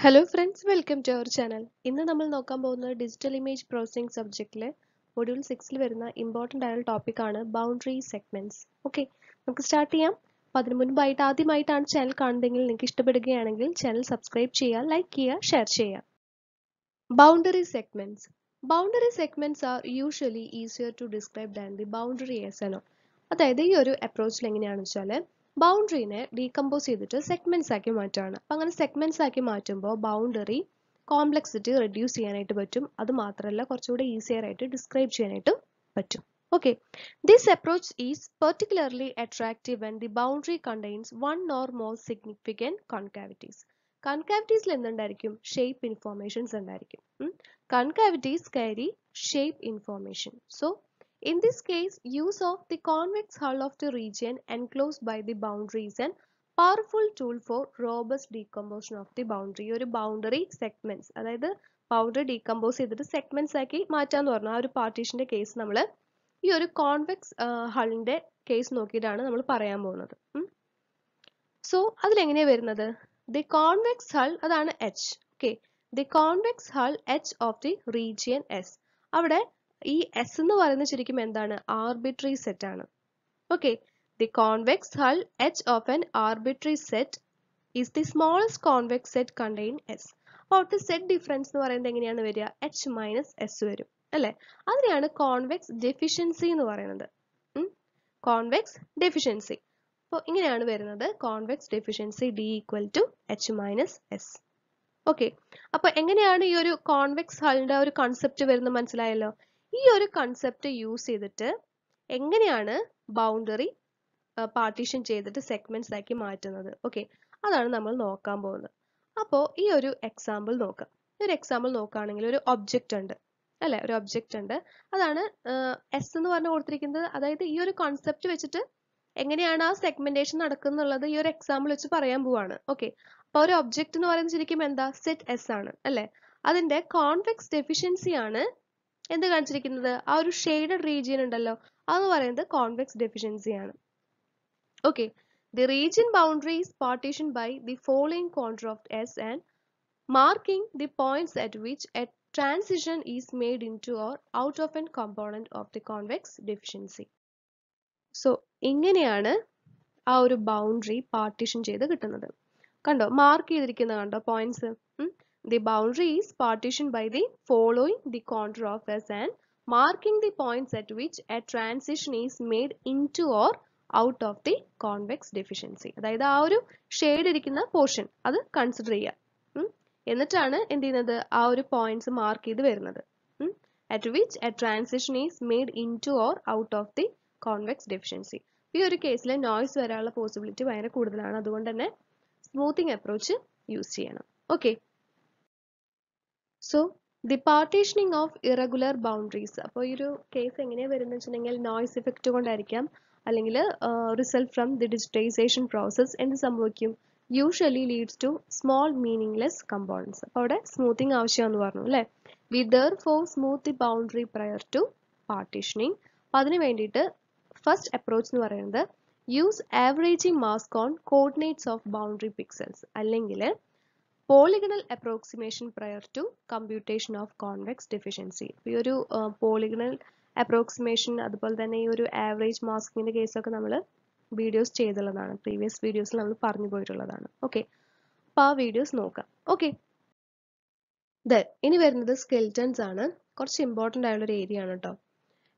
Hello friends, welcome to our channel. ഇന്ന് നമ്മൾ നോക്കാൻ പോകുന്നത് ഡിജിറ്റൽ ഇമേജ് പ്രോസസ്സിംഗ് സബ്ജക്റ്റിലെ മൊഡ്യൂൾ 6ൽ വരുന്ന ഇമ്പോർട്ടൻ്റ് ആയ ടോപ്പിക് ആണ് ബൗണ്ടറി സെഗ്മെന്റ്സ്. ഓക്കെ, നമുക്ക് സ്റ്റാർട്ട് ചെയ്യാം. അപ്പോൾ അതിനു മുൻപായിട്ട് ആദ്യമായിട്ടാണ് ചാനൽ കാണുന്നതെങ്കിൽ നിങ്ങൾക്ക് ഇഷ്ടപ്പെടുകയാണെങ്കിൽ ചാനൽ സബ്സ്ക്രൈബ് ചെയ്യുക, ലൈക്ക് ചെയ്യുക, ഷെയർ ചെയ്യുക. Boundary segments. Boundary segments are usually easier to describe than the boundaries. അതായത് ഈ ഒരു അപ്രോച്ചിൽ എങ്ങനെയാണെന്ന് വെച്ചാൽ ബൗണ്ടറിനെ ഡീകമ്പോസ് ചെയ്തിട്ട് സെഗ്മെന്റ്സ് ആക്കി മാറ്റുകയാണ്. അപ്പം അങ്ങനെ സെഗ്മെന്റ്സ് ആക്കി മാറ്റുമ്പോൾ ബൗണ്ടറി കോംപ്ലക്സിറ്റി റെഡ്യൂസ് ചെയ്യാനായിട്ട് പറ്റും. അത് മാത്രമല്ല കുറച്ചുകൂടി ഈസിയർ ആയിട്ട് ഡിസ്ക്രൈബ് ചെയ്യാനായിട്ട് പറ്റും. Okay, this approach is particularly attractive when the boundary contains one or more significant concavities. കൺകാവിറ്റീസിൽ എന്തുണ്ടായിരിക്കും? ഷേപ്പ് ഇൻഫോർമേഷൻസ് ഉണ്ടായിരിക്കും. Concavities carry shape information. So in this case, use of the convex hull of the region enclosed by the boundary is a powerful tool for robust decomposition of the boundary. ഒരു boundary segments, അതായത് boundary decompose ചെയ്തിട്ട് segments ആക്കി മാറ്റാന്ന് പറഞ്ഞു. ആ ഒരു പാർട്ടീഷന്റെ case നമ്മൾ ഈ ഒരു കോൺവെക്സ് ഹള്ളിന്റെ കേസ് നോക്കിയിട്ടാണ് നമ്മൾ പറയാൻ പോകുന്നത്. സോ അതിലെങ്ങനെയാണ് വരുന്നത്? ദി കോൺവെക്സ് ഹൾ, അതാണ് H. Okay, the convex hull H of the region S. അവിടെ ഈ എസ് എന്ന് പറയുന്നത് ശരിക്കും എന്താണ്? ആർബിട്രറി സെറ്റ് ആണ്. Okay, the convex hull H of an arbitrary set is the smallest convex set contains. അപ്പോൾ അവിടുത്തെ സെറ്റ് ഡിഫറൻസ് എന്ന് പറയുന്നത് എങ്ങനെയാണ് വരിക? എച്ച് മൈനസ് എസ് വരും അല്ലേ? അതിനെയാണ് കോൺവെക്സ് ഡെഫിഷ്യൻസി എന്ന് പറയുന്നത്. Convex deficiency. അപ്പോൾ ഇങ്ങനെയാണ് വരുന്നത് convex deficiency D equal to H minus S. Okay, അപ്പോൾ എങ്ങനെയാണ് ഈ ഒരു കോൺവെക്സ് ഹളിന്റെ ഒരു കൺസെപ്റ്റ് വരുന്നത് മനസ്സിലായല്ലോ? ഈ ഒരു കൺസെപ്റ്റ് യൂസ് ചെയ്തിട്ട് എങ്ങനെയാണ് ബൗണ്ടറി പാർട്ടീഷൻ ചെയ്തിട്ട് സെഗ്മെന്റ്സ് ആക്കി മാറ്റുന്നത്? ഓക്കെ, അതാണ് നമ്മൾ നോക്കാൻ പോകുന്നത്. അപ്പോൾ ഈ ഒരു എക്സാമ്പിൾ നോക്കാം. ഒരു എക്സാമ്പിൾ നോക്കുകയാണെങ്കിൽ ഒരു ഒബ്ജക്റ്റ് ഉണ്ട് അല്ലെ? ഒരു ഒബ്ജക്റ്റ് ഉണ്ട്, അതാണ് എസ് എന്ന് പറഞ്ഞു കൊടുത്തിരിക്കുന്നത്. അതായത് ഈ ഒരു കൺസെപ്റ്റ് വെച്ചിട്ട് എങ്ങനെയാണ് ആ സെഗ്മെന്റേഷൻ നടക്കുന്നുള്ളത് ഈ ഒരു എക്സാമ്പിൾ വെച്ച് പറയാൻ പോവാണ്. ഓക്കെ, അപ്പോൾ ഒരു ഒബ്ജക്റ്റ് എന്ന് പറയുന്നത് ശരിക്കും എന്താ? സെറ്റ് എസ് ആണ് അല്ലെ? അതിന്റെ കോൺവെക്സ് ഡെഫിഷ്യൻസി ആണ് എന്ത് കാണിച്ചിരിക്കുന്നത്? ആ ഒരു ഷെയ്ഡഡ് റീജിയൻ ഉണ്ടല്ലോ, അത് പറയുന്നത് കോൺവെക്സ് ഡെഫിഷ്യൻസി ആണ്. Okay, the region boundary is partition by the following contour of S and marking the points at which a transition is made into or out of an component of the convex deficiency. So ഇങ്ങനെയാണ് ആ ഒരു boundary partition ചെയ്ത് കിട്ടുന്നത്. കണ്ടോ, mark ചെയ്തിരിക്കുന്നത് കണ്ടോ points? The boundary is partitioned by the following the contour of S and marking the points at which a transition is made into or out of the convex deficiency. അതായത് ആ ഒരു shade ഇരിക്കുന്ന portion അത് consider ചെയ്യുക. എന്നിട്ടാണ് എന്ത് ചെയ്യുന്നത്? ആ ഒരു പോയിന്റ്സ് മാർക്ക് ചെയ്ത് വരുന്നത്. At which a transition is made into or out of the convex deficiency. ഈ ഒരു കേസിൽ നോയ്സ് വരാനുള്ള പോസിബിലിറ്റി ഭയങ്കര കൂടുതലാണ്. അതുകൊണ്ട് തന്നെ സ്മൂത്തിങ് അപ്രോച്ച് യൂസ് ചെയ്യണം. Okay, so the partitioning of irregular boundaries. അപ്പോൾ ഈ ഒരു കേസ് എങ്ങനെയാണ് വരുന്നത് വെച്ചിട്ടുണ്ടെങ്കിൽ നോയ്സ് ഇഫക്റ്റ് കൊണ്ടായിരിക്കാം, അല്ലെങ്കിൽ result from the digitisation process എന്ത് സംഭവിക്കും? Usually leads to small meaningless components. അപ്പോൾ അവിടെ സ്മൂത്തിങ് ആവശ്യമാണെന്ന് പറഞ്ഞു അല്ലേ? We therefore smooth the boundary prior to partitioning. അപ്പോൾ അതിന് വേണ്ടിയിട്ട് ഫസ്റ്റ് അപ്രോച്ച് എന്ന് പറയുന്നത് use averaging mask on coordinates of boundary pixels, അല്ലെങ്കിൽ polygonal approximation prior to computation of convex deficiency. ഈ ഒരു പോളിഗണൽ അപ്രോക്സിമേഷൻ അതുപോലെ തന്നെ ഈ ഒരു ആവറേജ് മാസ്കിങ്ങിന്റെ കേസൊക്കെ നമ്മൾ വീഡിയോസ് ചെയ്തുള്ളതാണ്, പ്രീവിയസ് വീഡിയോസിൽ നമ്മൾ പറഞ്ഞു പോയിട്ടുള്ളതാണ്. ഓക്കെ, അപ്പോൾ ആ വീഡിയോസ് നോക്കാം. ഓക്കെ, ഇനി വരുന്നത് സ്കെൽറ്റൻസ് ആണ്. കുറച്ച് ഇമ്പോർട്ടൻ്റ് ആയുള്ള ഒരു ഏരിയ ആണ് കേട്ടോ.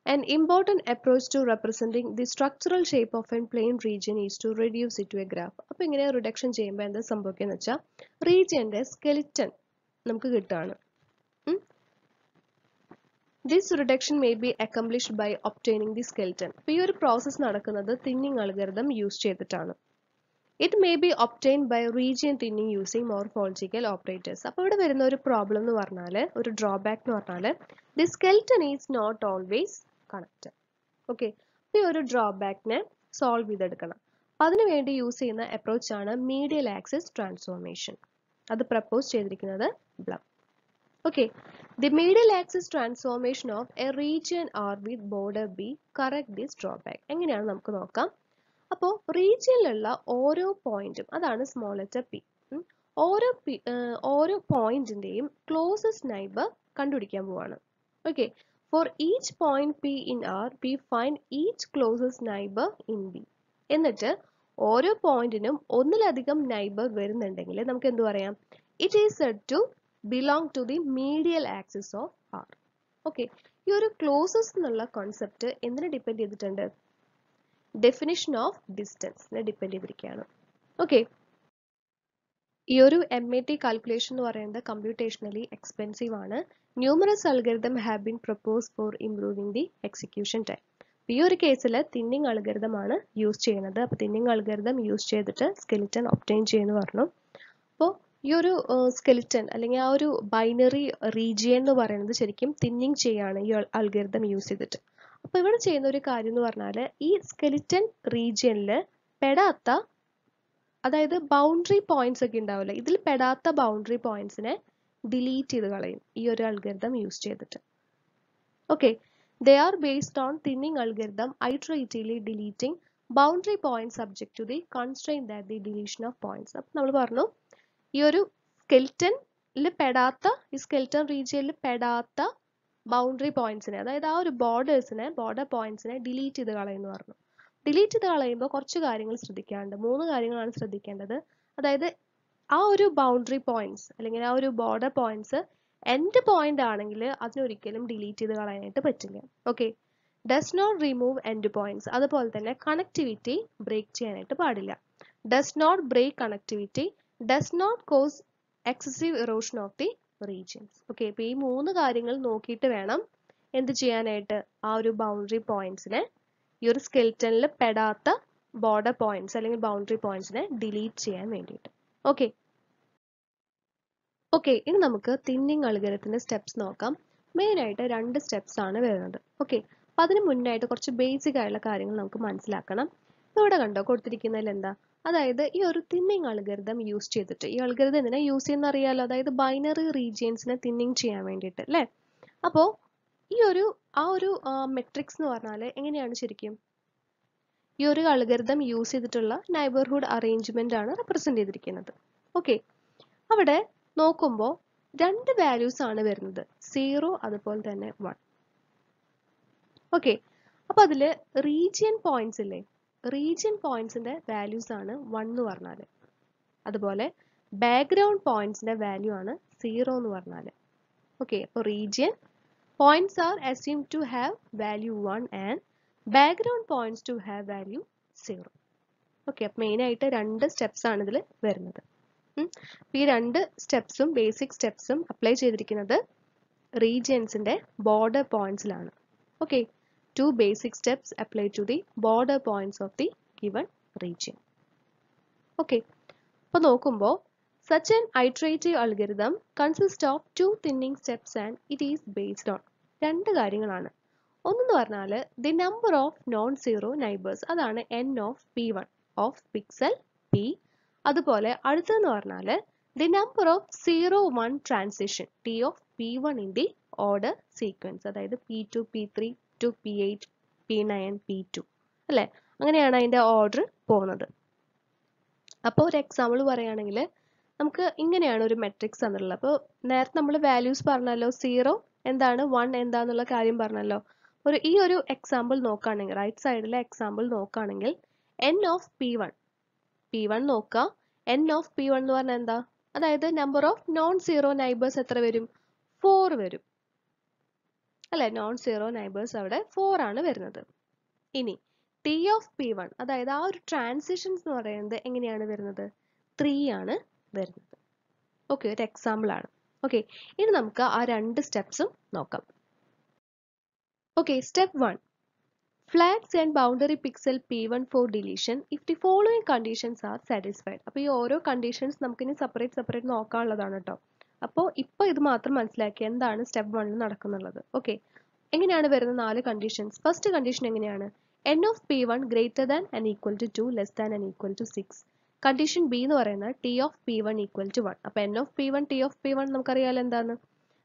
An important approach to representing the structural shape of a plane region is to reduce it to a graph. അപ്പോൾ ഇങ്ങനെ റിഡക്ഷൻ ചെയ്യുമ്പോൾ എന്താ സംഭവിക്കുക വെച്ചാൽ റീജിയന്റെ സ്കെലിറ്റൺ നമുക്ക് കിട്ടുകയാണ്. This reduction may be accomplished by obtaining the skeleton. അപ്പോൾ ഈ ഒരു പ്രോസസ് നടക്കുന്നത് തിന്നിങ് അൽഗോരിതം യൂസ് ചെയ്തിട്ടാണ്. It may be obtained by region thinning using morphological operators. അപ്പോൾ ഇവിടെ വരുന്ന ഒരു പ്രോബ്ലം എന്ന് പറഞ്ഞാൽ, ഒരു ഡ്രോബാക്ക് എന്ന് പറഞ്ഞാൽ the skeleton is not always connect. Okay, ഈ ഒരു ഡ്രോബാക്കിനെ സോൾവ് ചെയ്തെടുക്കണം. അതിനുവേണ്ടി യൂസ് ചെയ്യുന്ന അപ്രോച്ച് ആണ് മീഡിയൽ ആക്സിസ് ട്രാൻസ്ഫോർമേഷൻ. അത് പ്രപ്പോസ് ചെയ്തിരിക്കുന്നത് Blum. Okay, the medial axis transformation of a region R with border B correct this drawback. എങ്ങനെയാണ് നമുക്ക് നോക്കാം. അപ്പോൾ റീജിയനിലുള്ള ഓരോ പോയിന്റും, അതാണ് സ്മോൾ ലെറ്റർ പി, ഓരോ പോയിന്റിന്റെയും ക്ലോസസ്റ്റ് നൈബർ കണ്ടുപിടിക്കാൻ പോവാണ്. Okay, for each point p in R we find each closest neighbour in B. എന്നിട്ട് ഓരോ പോയിന്റിനും ഒന്നിലധികം നൈബർ വരുന്നുണ്ടെങ്കിൽ നമുക്ക് എന്ത് പറയാം? It is said to belong to the medial axis of R. Okay, ഈ ഒരു ക്ലോസസ്റ്റ് എന്നുള്ള കോൺസെപ്റ്റ് എന്തിനെ ഡിപ്പെൻഡ് ചെയ്തിട്ടുണ്ട്? ഡെഫിനിഷൻ ഓഫ് ഡിസ്റ്റൻസിനെ ഡിപ്പെൻഡ് ചെയ്തിരിക്കുകയാണ്. ഓക്കെ, ഈ ഒരു MAT കാൽക്കുലേഷൻ എന്ന് പറയുന്നത് കമ്പ്യൂട്ടേഷണലി എക്സ്പെൻസീവ് ആണ്. Numerous algorithm have been propose for improving the execution time. ഈ ഒരു കേസിൽ തിന്നിങ് അൽഗരിതം ആണ് യൂസ് ചെയ്യുന്നത്. അപ്പോൾ തിന്നിങ് അൽഗരിതം യൂസ് ചെയ്തിട്ട് സ്കെലിറ്റൻ ഒബ്റ്റെയിൻ ചെയ്യുന്നു പറഞ്ഞു. അപ്പോൾ ഈ ഒരു സ്കെലിറ്റൻ അല്ലെങ്കിൽ ആ ഒരു ബൈനറി റീജിയൻ എന്ന് പറയുന്നത് ശരിക്കും തിന്നിങ് ചെയ്യാണ് ഈ അൽഗരിതം യൂസ് ചെയ്തിട്ട്. അപ്പോൾ ഇവിടെ ചെയ്യുന്ന ഒരു കാര്യം എന്ന് പറഞ്ഞാൽ ഈ സ്കെലിറ്റൻ റീജിയനിൽ പെടാത്ത, അതായത് ബൗണ്ടറി പോയിന്റ്സ് ഒക്കെ ഉണ്ടാവില്ല, ഇതിൽ പെടാത്ത ബൗണ്ടറി പോയിന്റ്സിനെ ഡിലീറ്റ് ചെയ്ത് കളയും ഈ ഒരു അൽഗരിതം യൂസ് ചെയ്തിട്ട്. Okay, they are based on thinning algorithm iteratively deleting boundary point subject to the constraint that the deletion of points. അപ്പം നമ്മൾ പറഞ്ഞു ഈ ഒരു സ്കെൽറ്റനിൽ പെടാത്ത, ഈ സ്കെൽറ്റൻ റീജിയനിൽ പെടാത്ത ബൗണ്ടറി പോയിന്റ്സിനെ, അതായത് ആ ഒരു ബോർഡർ പോയിന്റ്സിനെ ഡിലീറ്റ് ചെയ്ത് കളയുന്നു പറഞ്ഞു. ഡിലീറ്റ് ചെയ്ത് കളയുമ്പോൾ കുറച്ച് കാര്യങ്ങൾ ശ്രദ്ധിക്കാനുണ്ട്. 3 കാര്യങ്ങളാണ് ശ്രദ്ധിക്കേണ്ടത്. അതായത് ആ ഒരു ബൗണ്ടറി പോയിന്റ്സ് അല്ലെങ്കിൽ ആ ഒരു ബോർഡർ പോയിന്റ്സ് എൻഡ് പോയിന്റ് ആണെങ്കിൽ അതിനൊരിക്കലും ഡിലീറ്റ് ചെയ്ത് കളയാനായിട്ട് പറ്റില്ല. Okay, does not remove end points. അതുപോലെ തന്നെ കണക്ടിവിറ്റി ബ്രേക്ക് ചെയ്യാനായിട്ട് പാടില്ല. Does not break connectivity, does not cause excessive erosion of the regions. Okay, അപ്പോൾ ഈ 3 കാര്യങ്ങൾ നോക്കിയിട്ട് വേണം എന്ത് ചെയ്യാനായിട്ട്? ആ ഒരു ബൗണ്ടറി പോയിന്റ്സിനെ, ഈ ഒരു സ്കെൽറ്റനിൽ പെടാത്ത ബോർഡർ പോയിന്റ്സ് അല്ലെങ്കിൽ ബൗണ്ടറി പോയിന്റ്സിനെ ഡിലീറ്റ് ചെയ്യാൻ വേണ്ടിയിട്ട്. ഓക്കെ, ഇനി നമുക്ക് തിന്നിങ് അൽഗരിതത്തിന്റെ സ്റ്റെപ്സ് നോക്കാം. മെയിൻ ആയിട്ട് 2 സ്റ്റെപ്സ് ആണ് വരുന്നത്. ഓക്കെ, അപ്പം അതിന് മുന്നായിട്ട് കുറച്ച് ബേസിക് ആയിട്ടുള്ള കാര്യങ്ങൾ നമുക്ക് മനസ്സിലാക്കണം. ഇവിടെ കണ്ടോ കൊടുത്തിരിക്കുന്നതിൽ എന്താ? അതായത് ഈ ഒരു തിന്നിങ് അൽഗരിതം യൂസ് ചെയ്തിട്ട്, ഈ അൽഗരിതം എന്തിനാ യൂസ് ചെയ്യുന്ന അറിയാലോ, അതായത് ബൈനറി റീജിയൻസിനെ തിന്നിങ് ചെയ്യാൻ വേണ്ടിയിട്ട് അല്ലേ? അപ്പോൾ ഈ ഒരു മെട്രിക്സ് എന്ന് പറഞ്ഞാൽ എങ്ങനെയാണ് ശരിക്കും? ഈ ഒരു അൽഗരിതം യൂസ് ചെയ്തിട്ടുള്ള നൈബർഹുഡ് അറേഞ്ച്മെന്റ് ആണ് റെപ്രസെന്റ് ചെയ്തിരിക്കുന്നത്. ഓക്കെ, അവിടെ നോക്കുമ്പോൾ 2 വാല്യൂസ് ആണ് വരുന്നത്, 0 അതുപോലെ തന്നെ 1. ഓക്കെ, അപ്പൊ അതില് റീജിയൻ പോയിന്റ്സ് ഇല്ലേ, റീജിയൻ പോയിന്റ്സിന്റെ വാല്യൂസ് ആണ് 1 എന്ന് പറഞ്ഞാൽ, അതുപോലെ ബാക്ക്ഗ്രൗണ്ട് പോയിന്റ്സിന്റെ വാല്യൂ ആണ് 0 എന്ന് പറഞ്ഞാൽ. ഓക്കെ, അപ്പോൾ region points R assumed to have value 1 and background points to have value 0. Okay, അപ്പോൾ മെയിൻ ആയിട്ട് 2 സ്റ്റെപ്സ് ആണ് ഇതിൽ വരുന്നത്. ഈ 2 സ്റ്റെപ്സും ബേസിക് സ്റ്റെപ്സും അപ്ലൈ ചെയ്തിരിക്കുന്നത് റീജിയൻസിന്റെ ബോർഡർ പോയിന്റ്സിലാണ്. Okay, 2 basic steps apply to the border points of the given region. Okay, അപ്പോൾ നോക്കുമ്പോൾ such an iterative algorithm consists of 2 thinning steps and it is based on 2 കാര്യങ്ങളാണ്. ഒന്നെന്ന് പറഞ്ഞാൽ the number of non-zero neighbors, അതാണ് n of p1 of pixel p. അതുപോലെ അടുത്തെന്ന് പറഞ്ഞാൽ the number of 0-1 transition t of p1 in the order sequence, അതായത് p2 p3 to p8 p9 p2 അല്ലേ? അങ്ങനെയാണ് അതിൻ്റെ ഓർഡർ പോകുന്നത്. അപ്പോൾ ഒരു എക്സാമ്പിൾ പറയുകയാണെങ്കിൽ നമുക്ക് ഇങ്ങനെയാണ് ഒരു മെട്രിക്സ് തന്നിട്ടുള്ളത്. അപ്പോൾ നേരത്തെ നമ്മൾ വാല്യൂസ് പറഞ്ഞല്ലോ, 0 എന്താണ് 1 എന്താന്നുള്ള കാര്യം പറഞ്ഞല്ലോ. ഈ ഒരു എക്സാമ്പിൾ നോക്കുകയാണെങ്കിൽ, റൈറ്റ് സൈഡിലെ എക്സാമ്പിൾ നോക്കുകയാണെങ്കിൽ n ഓഫ് p1 നോക്കുക. n ഓഫ് p1 എന്ന് പറഞ്ഞാൽ എന്താ? അതായത് number of non zero neighbours എത്ര വരും? 4 വരും അല്ലെ? നോൺ സീറോ നൈബേഴ്സ് അവിടെ 4 ആണ് വരുന്നത്. ഇനി t ഓഫ് p1, അതായത് ആ ഒരു ട്രാൻസിഷൻസ് എന്ന് പറയുന്നത് എങ്ങനെയാണ് വരുന്നത്? 3 ആണ് വരുന്നത്. ഓക്കെ, ഒരു എക്സാമ്പിൾ ആണ്. ഓക്കെ, ഇനി നമുക്ക് ആ 2 സ്റ്റെപ്സും നോക്കാം. Okay, step 1, flags and boundary pixel p1 for deletion if the following conditions are satisfied. അപ്പോൾ ഈ ഓരോ കണ്ടീഷൻസ് നമുക്കിനി സെപ്പറേറ്റ് നോക്കാനുള്ളതാണ് കേട്ടോ. അപ്പോൾ ഇപ്പോൾ ഇത് മാത്രം മനസ്സിലാക്കി എന്താണ് സ്റ്റെപ്പ് 1 നടക്കുന്നുള്ളത്. ഓക്കെ, എങ്ങനെയാണ് വരുന്ന 4 കണ്ടീഷൻസ്? ഫസ്റ്റ് കണ്ടീഷൻ എങ്ങനെയാണ്? n of p1 greater than and equal to 2 less than and equal to 6. Condition B എന്ന് പറയുന്നത് t of p1 equal to 1. അപ്പോൾ n of p1 t of p1 നമുക്കറിയാലോ എന്താണ്.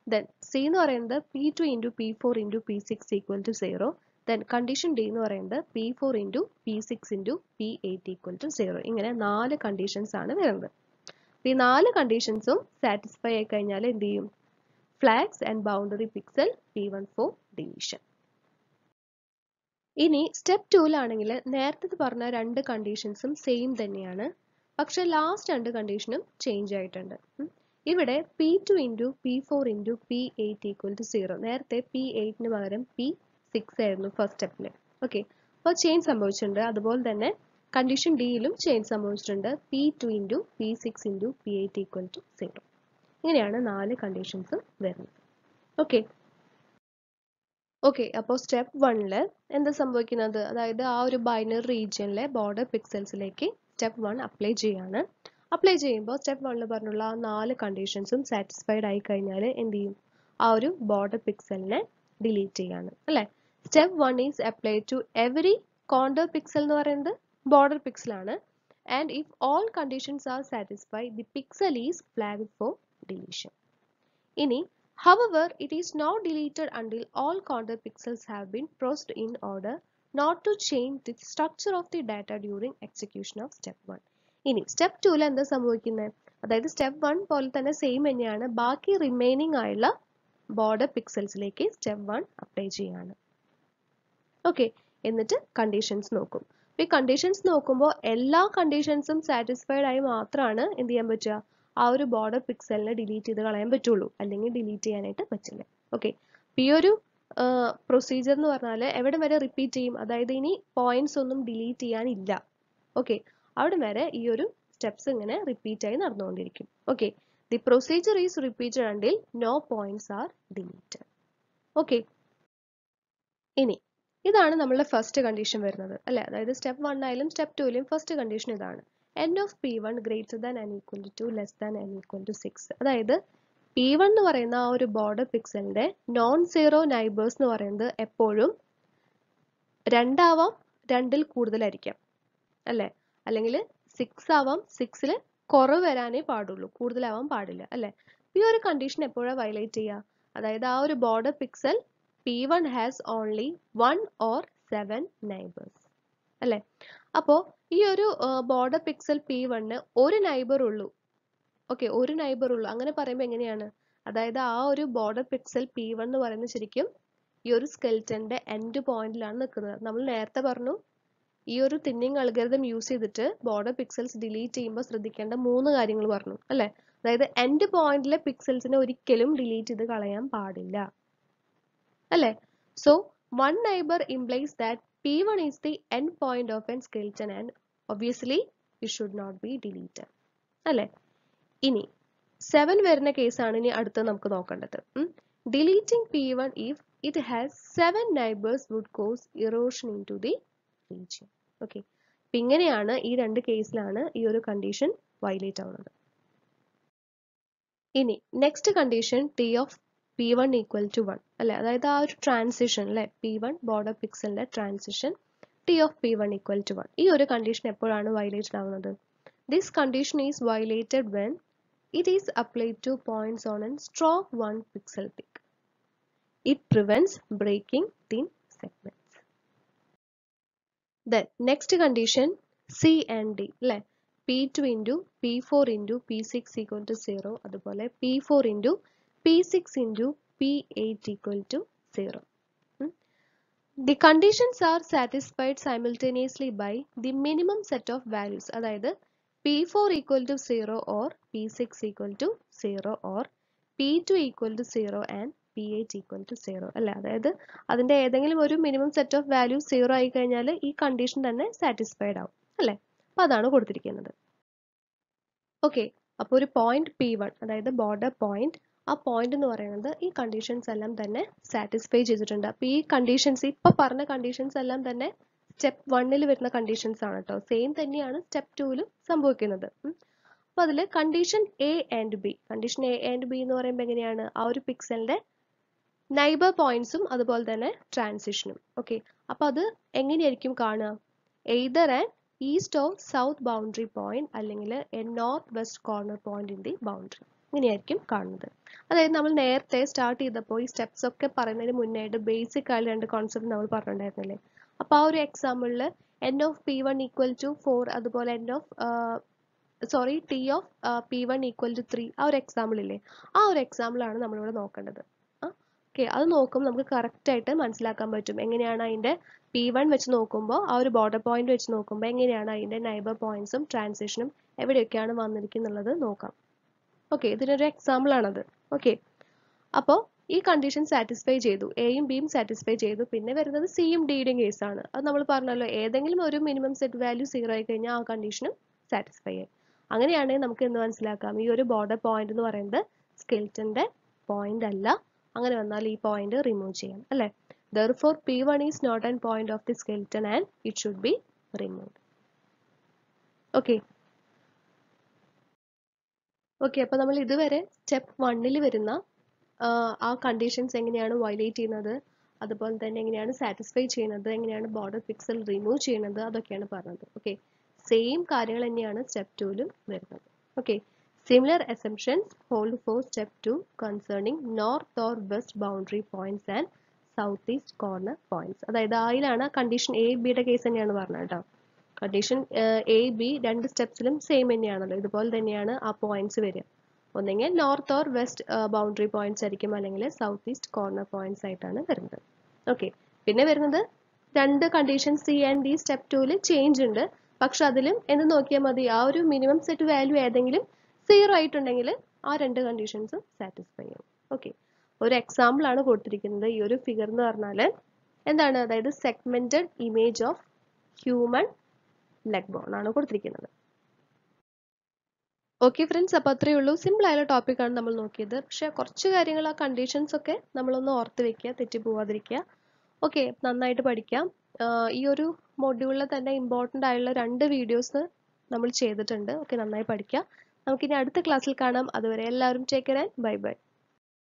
Then C എന്ന് പറയുന്നത് p2 into p4 into p6 equal to 0. Then condition D എന്ന് പറയുന്നത് P4 into P6 into P8 equal to 0. ഇങ്ങനെ 4 conditions ആണ് വരുന്നത്. ഈ 4 കണ്ടീഷൻസും സാറ്റിസ്ഫൈ ആയി കഴിഞ്ഞാൽ എന്ത് ചെയ്യും? Flags and boundary pixel P1 for deletion. ഇനി സ്റ്റെപ്പ് 2ലാണെങ്കിൽ നേരത്തെ പറഞ്ഞ 2 കണ്ടീഷൻസും സെയിം തന്നെയാണ്. പക്ഷെ ലാസ്റ്റ് 2 കണ്ടീഷനും ചേഞ്ച് ആയിട്ടുണ്ട്. ഇവിടെ P2 into P4 into P8 equal to 0. നേരത്തെ P8ന് പകരം P6 ആയിരുന്നു ഫസ്റ്റ് സ്റ്റെപ്പിൽ. ഓക്കെ, അപ്പോൾ ചേഞ്ച് സംഭവിച്ചിട്ടുണ്ട്. അതുപോലെ തന്നെ കണ്ടീഷൻ ഡിയിലും ചേഞ്ച് സംഭവിച്ചിട്ടുണ്ട്. P2 into P6 into P8 equal to 0. ഇങ്ങനെയാണ് 4 കണ്ടീഷൻസ് വരുന്നത്. ഓക്കെ, അപ്പോൾ സ്റ്റെപ്പ് 1ൽ എന്താ സംഭവിക്കുന്നത്? അതായത് ആ ഒരു ബൈനറി റീജിയനിലെ ബോർഡർ പിക്സൽസിലേക്ക് സ്റ്റെപ്പ് 1 അപ്ലൈ ചെയ്യാണ്. അപ്ലൈ ചെയ്യുമ്പോൾ സ്റ്റെപ്പ് 1ൽ പറഞ്ഞുള്ള ആ 4 കണ്ടീഷൻസും സാറ്റിസ്ഫൈഡ് ആയി കഴിഞ്ഞാൽ എന്ത് ചെയ്യും? ആ ഒരു ബോർഡർ പിക്സലിനെ ഡിലീറ്റ് ചെയ്യാണ് അല്ലേ? Step 1 is apply to every contour pixel എന്ന് പറയുന്നത് ബോർഡർ പിക്സൽ ആണ്. And if all conditions are satisfied the pixel is flagged for deletion. ഇനി however, it is not deleted until all counter pixels have been processed in order not to change the structure of the data during execution of step 1. ഇനി step 2ൽ എന്താ സംഭവിക്കുന്നത്? അതായത് step 1 പോലെ തന്നെ same തന്നെയാണ്. ബാക്കി remaining ആയുള്ള ബോർഡർ പിക്സൽസിലേക്ക് സ്റ്റെപ്പ് 1 അപ്ലൈ ചെയ്യാണ്. ഓക്കെ, എന്നിട്ട് കണ്ടീഷൻസ് നോക്കും. ഈ കണ്ടീഷൻസ് നോക്കുമ്പോൾ എല്ലാ കണ്ടീഷൻസും സാറ്റിസ്ഫൈഡ് ആയി മാത്രമാണ് എന്ത് ചെയ്യാൻ പറ്റുക? ആ ഒരു ബോർഡർ പിക്സലിനെ ഡിലീറ്റ് ചെയ്ത് കളയാൻ പറ്റുള്ളൂ, അല്ലെങ്കിൽ ഡിലീറ്റ് ചെയ്യാനായിട്ട് പറ്റില്ല. ഓക്കെ, ഈ ഒരു പ്രൊസീജിയർ എന്ന് പറഞ്ഞാൽ എവിടെ വരെ റിപ്പീറ്റ് ചെയ്യും? അതായത് ഇനി പോയിന്റ്സ് ഒന്നും ഡിലീറ്റ് ചെയ്യാനില്ല. ഓക്കെ, അവിടെ വരെ ഈ ഒരു സ്റ്റെപ്സ് ഇങ്ങനെ റിപ്പീറ്റ് ആയി നടന്നുകൊണ്ടിരിക്കും. Okay, the procedure is repeated until no points are deleted. Okay, ഇനി ഇതാണ് നമ്മളുടെ ഫസ്റ്റ് കണ്ടീഷൻ വരുന്നത് അല്ലേ? അതായത് സ്റ്റെപ്പ് 1 ആയാലും സ്റ്റെപ്പ് 2ലും ഫസ്റ്റ് കണ്ടീഷൻ ഇതാണ്. n of P1 greater than n equal to 2 less than n equal to 6. അതായത് P1 എന്ന് പറയുന്ന ആ ഒരു ബോർഡർ പിക്സലിന്റെ നോൺ സീറോ നൈബേഴ്സ് എന്ന് പറയുന്നത് എപ്പോഴും 2 ആവാം, 2ൽ കൂടുതലായിരിക്കാം അല്ലേ? അല്ലെങ്കിൽ 6 ആവാം, 6ൽ കുറവ് വരാനേ പാടുള്ളൂ, കൂടുതലാവാൻ പാടില്ല അല്ലേ? ഈ ഒരു കണ്ടീഷൻ എപ്പോഴാണ് വയലേറ്റ് ചെയ്യുക? അതായത് ആ ഒരു border pixel P1 has only 1 or 7 neighbors അല്ലേ? അപ്പോൾ ഈ ഒരു ബോർഡർ പിക്സൽ P1 ഒരു നൈബർ ഉള്ളൂ. ഓക്കെ, ഒരു നൈബർ ഉള്ളൂ. അങ്ങനെ പറയുമ്പോൾ എങ്ങനെയാണ്? അതായത് ആ ഒരു ബോർഡർ പിക്സൽ P1 എന്ന് പറയുന്നത് ശരിക്കും ഈ ഒരു സ്കെൽറ്റന്റെ എൻഡ് പോയിന്റിലാണ് നിൽക്കുന്നത്. നമ്മൾ നേരത്തെ പറഞ്ഞു ഈ ഒരു തിന്നിങ് അൽഗോരിതം യൂസ് ചെയ്തിട്ട് ബോർഡർ പിക്സൽസ് ഡിലീറ്റ് ചെയ്യുമ്പോൾ ശ്രദ്ധിക്കേണ്ട 3 കാര്യങ്ങൾ പറഞ്ഞു അല്ലേ? അതായത് എൻഡ് പോയിന്റിലെ പിക്സൽസിനെ ഒരിക്കലും ഡിലീറ്റ് ചെയ്ത് കളയാൻ പാടില്ല അല്ലേ? So one neighbor implies that P1 is the end point of an skeleton and obviously it should not be deleted അല്ലേ? ഇനി 7 വരുന്ന കേസാണ് ഇനി അടുത്ത് നമുക്ക് നോക്കേണ്ടത്. Deleting P1 if it has 7 neighbors would cause erosion into the region. Okay, അപ്പം ഇങ്ങനെയാണ് ഈ 2 കേസിലാണ് ഈ ഒരു കണ്ടീഷൻ വയലേറ്റ് ആവുന്നത്. ഇനി next condition T of P1 equal to 1 അല്ലേ? അതായത് ആ ഒരു ട്രാൻസിഷൻ അല്ലേ? P1 ബോർഡർ പിക്സലിന്റെ transition T of P1 equal to 1. ഈ ഒരു കണ്ടീഷൻ എപ്പോഴാണ് വയലേറ്റഡ് ആവുന്നത്? This condition is violated when it is applied to points on a stroke 1 pixel thick. It prevents breaking thin segments. Then next condition C and D അല്ലേ? P2 into P4 into P6 equal to 0. അതുപോലെ P4 into P6 into P8 equal to 0. The conditions are satisfied simultaneously by the minimum set of values. അതായത് P4 equal to 0 or P6 equal to 0 or P2 equal to 0 and P8 equal to 0 അല്ല? അതായത് അതിന്റെ ഏതെങ്കിലും ഒരു minimum set of values 0 ആയി കഴിഞ്ഞാൽ ഈ condition തന്നെ സാറ്റിസ്ഫൈഡ് ആവും അല്ലേ? അപ്പോൾ അതാണ് കൊടുത്തിരിക്കുന്നത്. ഓക്കെ, അപ്പോൾ ഒരു പോയിന്റ് P1 അതായത് ബോർഡർ പോയിന്റ്, ആ പോയിന്റ് എന്ന് പറയുന്നത് ഈ കണ്ടീഷൻസ് എല്ലാം തന്നെ സാറ്റിസ്ഫൈ ചെയ്തിട്ടുണ്ട്. അപ്പോൾ ഈ കണ്ടീഷൻസ് ഇപ്പോൾ പറഞ്ഞ കണ്ടീഷൻസ് എല്ലാം തന്നെ സ്റ്റെപ്പ് 1ൽ വരുന്ന കണ്ടീഷൻസ് ആണ് കേട്ടോ. സെയിം തന്നെയാണ് സ്റ്റെപ്പ് 2ലും സംഭവിക്കുന്നത്. അപ്പോൾ അതിൽ condition A and B, condition A and B എന്ന് പറയുമ്പോൾ എങ്ങനെയാണ്? ആ ഒരു പിക്സലിന്റെ നൈബർ പോയിന്റ്സും അതുപോലെ തന്നെ ട്രാൻസിഷനും. ഓക്കെ, അപ്പോൾ അത് എങ്ങനെയായിരിക്കും കാണുക? Either an east or south boundary point അല്ലെങ്കിൽ a north west corner point in the boundary, ഇങ്ങനെയായിരിക്കും കാണുന്നത്. അതായത് നമ്മൾ നേരത്തെ സ്റ്റാർട്ട് ചെയ്തപ്പോൾ ഈ സ്റ്റെപ്സ് ഒക്കെ പറയുന്നതിന് മുന്നായിട്ട് ബേസിക് ആയ 2 കോൺസെപ്റ്റ് നമ്മൾ പറഞ്ഞിട്ടുണ്ടായിരുന്നില്ലേ? അപ്പോൾ ആ ഒരു എക്സാമ്പിളിൽ n of P1 equal to 4 അതുപോലെ n of sorry T of P1 equal to 3 ആ ഒരു എക്സാമ്പിൾ ഇല്ലേ, ആ ഒരു എക്സാമ്പിളാണ് നമ്മളിവിടെ നോക്കേണ്ടത്. ഓക്കെ, അത് നോക്കുമ്പോൾ നമുക്ക് കറക്റ്റായിട്ട് മനസ്സിലാക്കാൻ പറ്റും എങ്ങനെയാണ് അതിൻ്റെ P1 വെച്ച് നോക്കുമ്പോൾ ആ ഒരു ബോർഡർ പോയിന്റ് വെച്ച് നോക്കുമ്പോൾ എങ്ങനെയാണ് അതിൻ്റെ നൈബർ പോയിന്റ്സും ട്രാൻസിഷനും എവിടെയൊക്കെയാണ് വന്നിരിക്കുന്നുള്ളത് നോക്കാം. ഓക്കെ, ഇതിനൊരു എക്സാമ്പിൾ ആണത്. ഓക്കെ, അപ്പോൾ ഈ കണ്ടീഷൻ സാറ്റിസ്ഫൈ ചെയ്തു, എയും ബിയും സാറ്റിസ്ഫൈ ചെയ്തു. പിന്നെ വരുന്നത് സിയും ഡിയുടെയും കേസാണ്. അത് നമ്മൾ പറഞ്ഞല്ലോ, ഏതെങ്കിലും ഒരു മിനിമം സെറ്റ് വാല്യൂ 0 ആയി കഴിഞ്ഞാൽ ആ കണ്ടീഷനും സാറ്റിസ്ഫൈ ആയി. അങ്ങനെയാണെങ്കിൽ നമുക്ക് എന്ത് മനസ്സിലാക്കാം, ഈ ഒരു ബോർഡർ പോയിന്റ് എന്ന് പറയുന്നത് സ്കെൽറ്റന്റെ പോയിന്റ് അല്ല. അങ്ങനെ വന്നാൽ ഈ പോയിന്റ് റിമൂവ് ചെയ്യാം അല്ലേ. Therefore P1 is not an point of the skeleton and it should be removed. Okay. Okay, അപ്പോൾ നമ്മൾ ഇതുവരെ സ്റ്റെപ്പ് 1ൽ വരുന്ന ആ കണ്ടീഷൻസ് എങ്ങനെയാണ് വയലേറ്റ് ചെയ്യുന്നത്, അതുപോലെ തന്നെ എങ്ങനെയാണ് സാറ്റിസ്ഫൈ ചെയ്യുന്നത്, എങ്ങനെയാണ് ബോർഡർ പിക്സൽ റിമൂവ് ചെയ്യുന്നത്, അതൊക്കെയാണ് പറഞ്ഞത്. ഓക്കെ, സെയിം കാര്യങ്ങൾ തന്നെയാണ് സ്റ്റെപ്പ് 2ലും വരുന്നത്. Okay, similar assumptions hold for step 2 concerning north or west boundary points and south east corner points. അതായത് അതിലാണ് കണ്ടീഷൻ എ ബിയുടെ കേസ് തന്നെയാണ് പറഞ്ഞത് കേട്ടോ. കണ്ടീഷൻ എ ബി രണ്ട് സ്റ്റെപ്സിലും സെയിം തന്നെയാണല്ലോ, ഇതുപോലെ തന്നെയാണ് ആ പോയിന്റ്സ് വരിക. ഒന്നെങ്കിൽ north or west boundary points ആയിരിക്കും, അല്ലെങ്കിൽ സൗത്ത് ഈസ്റ്റ് കോർണർ പോയിന്റ്സ് ആയിട്ടാണ് വരുന്നത്. ഓക്കെ, പിന്നെ വരുന്നത് രണ്ട് condition C and D step 2ൽ ചേഞ്ച് ഉണ്ട്. പക്ഷെ അതിലും എന്ത് നോക്കിയാൽ മതി, ആ ഒരു മിനിമം സെറ്റ് വാല്യൂ ഏതെങ്കിലും 0 ആയിട്ടുണ്ടെങ്കിൽ ആ രണ്ട് കണ്ടീഷൻസും സാറ്റിസ്ഫൈ ചെയ്യും. ഓക്കെ, ഒരു എക്സാമ്പിൾ ആണ് കൊടുത്തിരിക്കുന്നത്. ഈ ഒരു ഫിഗർ എന്ന് പറഞ്ഞാൽ എന്താണ്, അതായത് segmented image of human leg bone ആണ് കൊടുത്തിരിക്കുന്നത്. ഓക്കെ ഫ്രണ്ട്സ്, അപ്പോൾ അത്രയേ ഉള്ളൂ. സിമ്പിൾ ആയുള്ള ടോപ്പിക്കാണ് നമ്മൾ നോക്കിയത്. പക്ഷേ കുറച്ച് കാര്യങ്ങൾ, ആ കണ്ടീഷൻസ് ഒക്കെ നമ്മളൊന്ന് ഓർത്ത് വെക്കുക, തെറ്റി പോവാതിരിക്കുക. ഓക്കെ, നന്നായിട്ട് പഠിക്കാം. ഈ ഒരു മൊഡ്യൂളിൽ തന്നെ ഇമ്പോർട്ടൻ്റ് ആയുള്ള 2 വീഡിയോസ് നമ്മൾ ചെയ്തിട്ടുണ്ട്. ഓക്കെ, നന്നായി പഠിക്കുക. നമുക്കിനി അടുത്ത ക്ലാസ്സിൽ കാണാം. അതുവരെ എല്ലാവരും take care and bye bye.